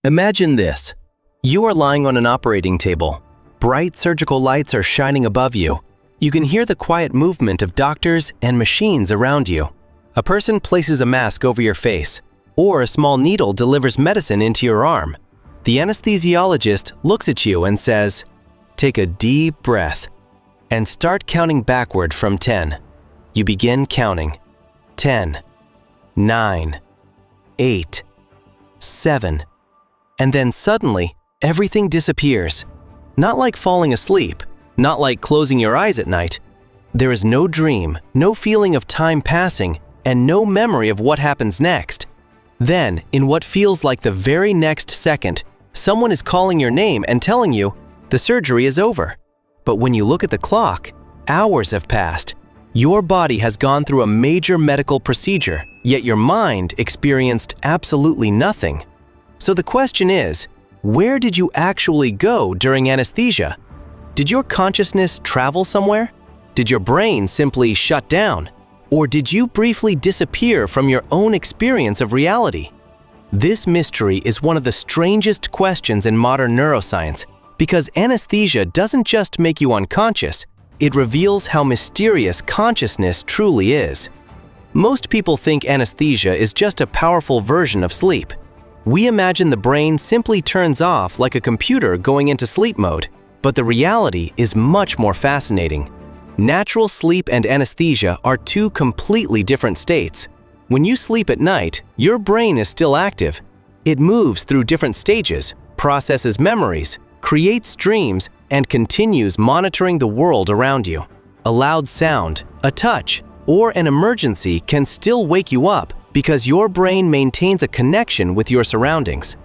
Imagine this. You are lying on an operating table. Bright surgical lights are shining above you. You can hear the quiet movement of doctors and machines around you. A person places a mask over your face, or a small needle delivers medicine into your arm. The anesthesiologist looks at you and says, "Take a deep breath and start counting backward from 10. You begin counting. 10, 9, 8, 7, and then suddenly, everything disappears. Not like falling asleep, not like closing your eyes at night. There is no dream, no feeling of time passing, and no memory of what happens next. Then, in what feels like the very next second, someone is calling your name and telling you, the surgery is over. But when you look at the clock, hours have passed. Your body has gone through a major medical procedure, yet your mind experienced absolutely nothing. So the question is, where did you actually go during anesthesia? Did your consciousness travel somewhere? Did your brain simply shut down? Or did you briefly disappear from your own experience of reality? This mystery is one of the strangest questions in modern neuroscience, because anesthesia doesn't just make you unconscious, it reveals how mysterious consciousness truly is. Most people think anesthesia is just a powerful version of sleep. We imagine the brain simply turns off like a computer going into sleep mode, but the reality is much more fascinating. Natural sleep and anesthesia are two completely different states. When you sleep at night, your brain is still active. It moves through different stages, processes memories, creates dreams, and continues monitoring the world around you. A loud sound, a touch, or an emergency can still wake you up because your brain maintains a connection with your surroundings.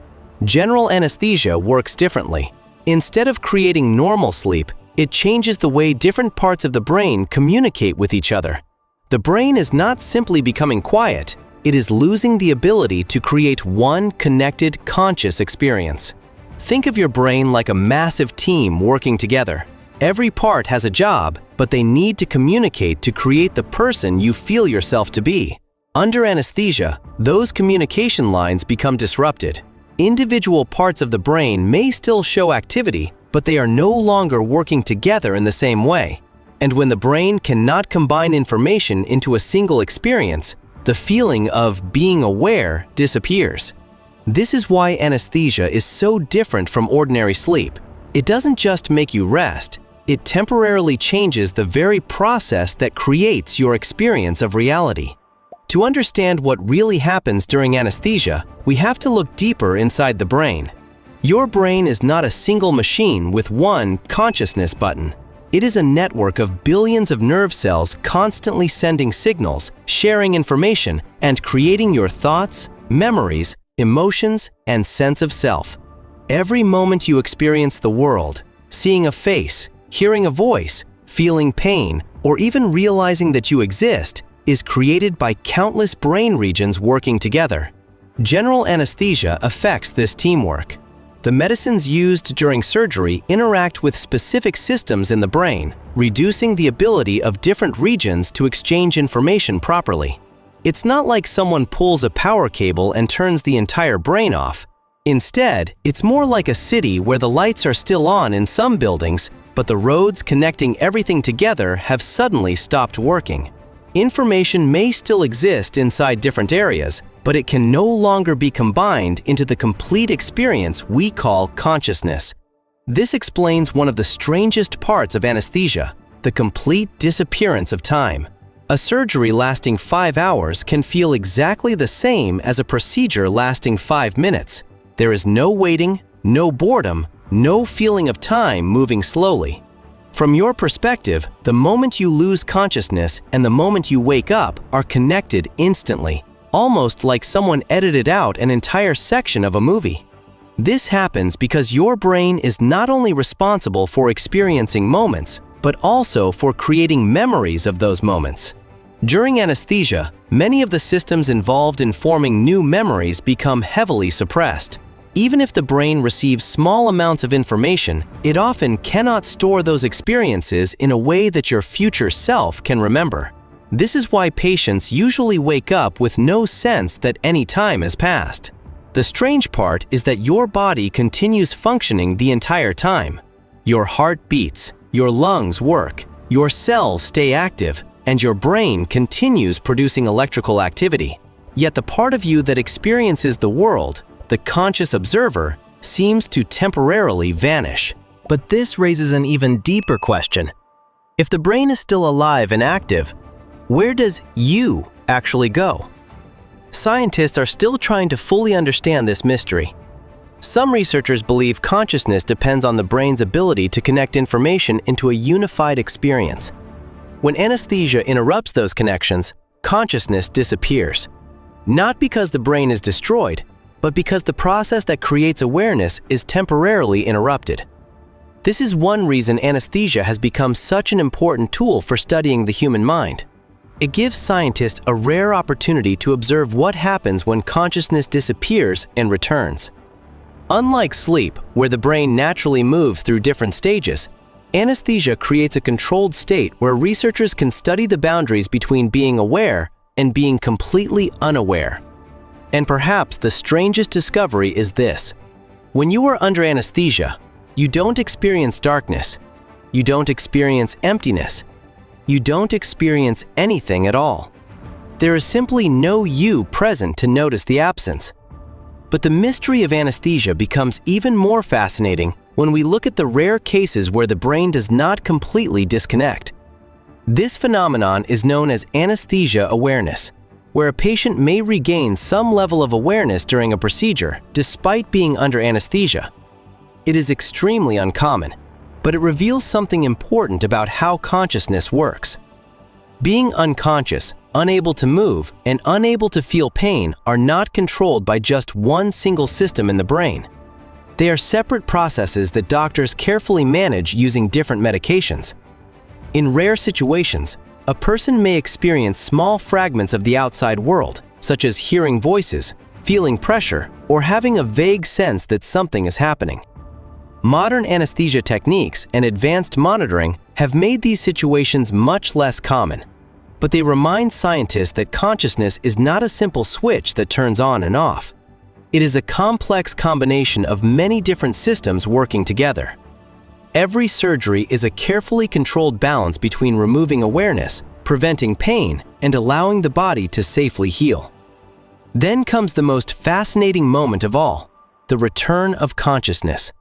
General anesthesia works differently. Instead of creating normal sleep, it changes the way different parts of the brain communicate with each other. The brain is not simply becoming quiet, it is losing the ability to create one connected, conscious experience. Think of your brain like a massive team working together. Every part has a job, but they need to communicate to create the person you feel yourself to be. Under anesthesia, those communication lines become disrupted. Individual parts of the brain may still show activity, but they are no longer working together in the same way. And when the brain cannot combine information into a single experience, the feeling of being aware disappears. This is why anesthesia is so different from ordinary sleep. It doesn't just make you rest, it temporarily changes the very process that creates your experience of reality. To understand what really happens during anesthesia, we have to look deeper inside the brain. Your brain is not a single machine with one consciousness button. It is a network of billions of nerve cells constantly sending signals, sharing information, and creating your thoughts, memories, emotions, and sense of self. Every moment you experience the world, seeing a face, hearing a voice, feeling pain, or even realizing that you exist, is created by countless brain regions working together. General anesthesia affects this teamwork. The medicines used during surgery interact with specific systems in the brain, reducing the ability of different regions to exchange information properly. It's not like someone pulls a power cable and turns the entire brain off. Instead, it's more like a city where the lights are still on in some buildings, but the roads connecting everything together have suddenly stopped working. Information may still exist inside different areas, but it can no longer be combined into the complete experience we call consciousness. This explains one of the strangest parts of anesthesia, the complete disappearance of time. A surgery lasting 5 hours can feel exactly the same as a procedure lasting 5 minutes. There is no waiting, no boredom, no feeling of time moving slowly. From your perspective, the moment you lose consciousness and the moment you wake up are connected instantly, almost like someone edited out an entire section of a movie. This happens because your brain is not only responsible for experiencing moments, but also for creating memories of those moments. During anesthesia, many of the systems involved in forming new memories become heavily suppressed. Even if the brain receives small amounts of information, it often cannot store those experiences in a way that your future self can remember. This is why patients usually wake up with no sense that any time has passed. The strange part is that your body continues functioning the entire time. Your heart beats, your lungs work, your cells stay active, and your brain continues producing electrical activity. Yet the part of you that experiences the world, the conscious observer, seems to temporarily vanish. But this raises an even deeper question. If the brain is still alive and active, where does you actually go? Scientists are still trying to fully understand this mystery. Some researchers believe consciousness depends on the brain's ability to connect information into a unified experience. When anesthesia interrupts those connections, consciousness disappears. Not because the brain is destroyed, but because the process that creates awareness is temporarily interrupted. This is one reason anesthesia has become such an important tool for studying the human mind. It gives scientists a rare opportunity to observe what happens when consciousness disappears and returns. Unlike sleep, where the brain naturally moves through different stages, anesthesia creates a controlled state where researchers can study the boundaries between being aware and being completely unaware. And perhaps the strangest discovery is this. When you are under anesthesia, you don't experience darkness. You don't experience emptiness. You don't experience anything at all. There is simply no you present to notice the absence. But the mystery of anesthesia becomes even more fascinating when we look at the rare cases where the brain does not completely disconnect. This phenomenon is known as anesthesia awareness, where a patient may regain some level of awareness during a procedure despite being under anesthesia. It is extremely uncommon, but it reveals something important about how consciousness works. Being unconscious, unable to move, and unable to feel pain are not controlled by just one single system in the brain. They are separate processes that doctors carefully manage using different medications. In rare situations, a person may experience small fragments of the outside world, such as hearing voices, feeling pressure, or having a vague sense that something is happening. Modern anesthesia techniques and advanced monitoring have made these situations much less common, but they remind scientists that consciousness is not a simple switch that turns on and off. It is a complex combination of many different systems working together. Every surgery is a carefully controlled balance between removing awareness, preventing pain, and allowing the body to safely heal. Then comes the most fascinating moment of all, the return of consciousness.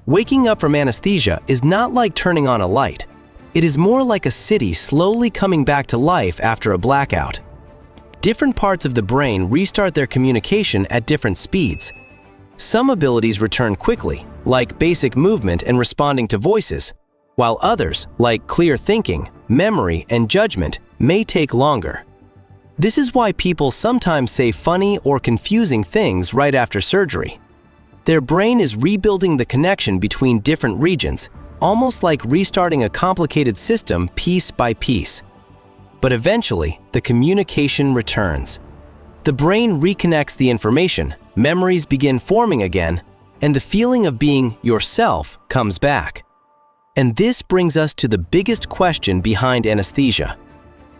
Waking up from anesthesia is not like turning on a light. It is more like a city slowly coming back to life after a blackout. Different parts of the brain restart their communication at different speeds. Some abilities return quickly, like basic movement and responding to voices, while others, like clear thinking, memory, and judgment, may take longer. This is why people sometimes say funny or confusing things right after surgery. Their brain is rebuilding the connection between different regions, almost like restarting a complicated system piece by piece. But eventually, the communication returns. The brain reconnects the information, memories begin forming again, and the feeling of being yourself comes back. And this brings us to the biggest question behind anesthesia.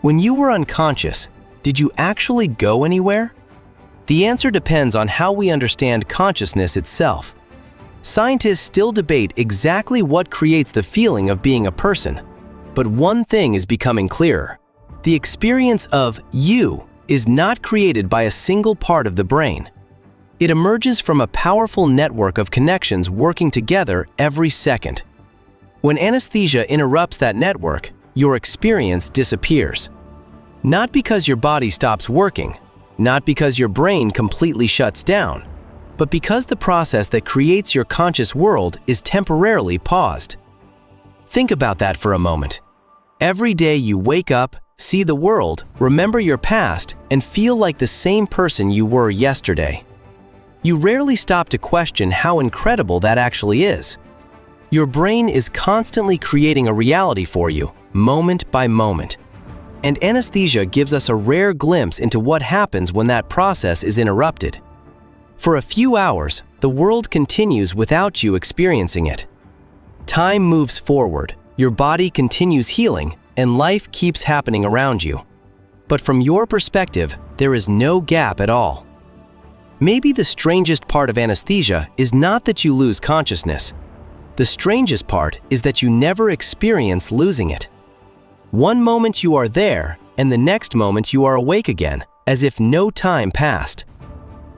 When you were unconscious, did you actually go anywhere? The answer depends on how we understand consciousness itself. Scientists still debate exactly what creates the feeling of being a person, but one thing is becoming clearer. The experience of you is not created by a single part of the brain. It emerges from a powerful network of connections working together every second. When anesthesia interrupts that network, your experience disappears. Not because your body stops working, not because your brain completely shuts down, but because the process that creates your conscious world is temporarily paused. Think about that for a moment. Every day you wake up, see the world, remember your past, and feel like the same person you were yesterday. You rarely stop to question how incredible that actually is. Your brain is constantly creating a reality for you, moment by moment. And anesthesia gives us a rare glimpse into what happens when that process is interrupted. For a few hours, the world continues without you experiencing it. Time moves forward, your body continues healing, and life keeps happening around you. But from your perspective, there is no gap at all. Maybe the strangest part of anesthesia is not that you lose consciousness. The strangest part is that you never experience losing it. One moment you are there, and the next moment you are awake again, as if no time passed.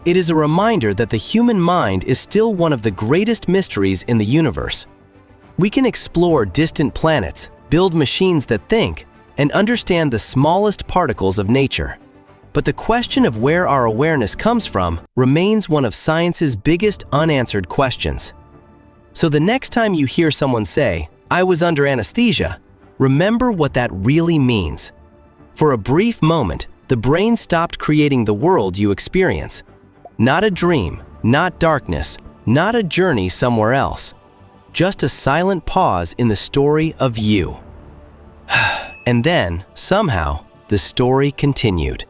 It is a reminder that the human mind is still one of the greatest mysteries in the universe. We can explore distant planets, build machines that think, and understand the smallest particles of nature. But the question of where our awareness comes from remains one of science's biggest unanswered questions. So the next time you hear someone say, "I was under anesthesia," remember what that really means. For a brief moment, the brain stopped creating the world you experience. Not a dream, not darkness, not a journey somewhere else. Just a silent pause in the story of you. And then, somehow, the story continued.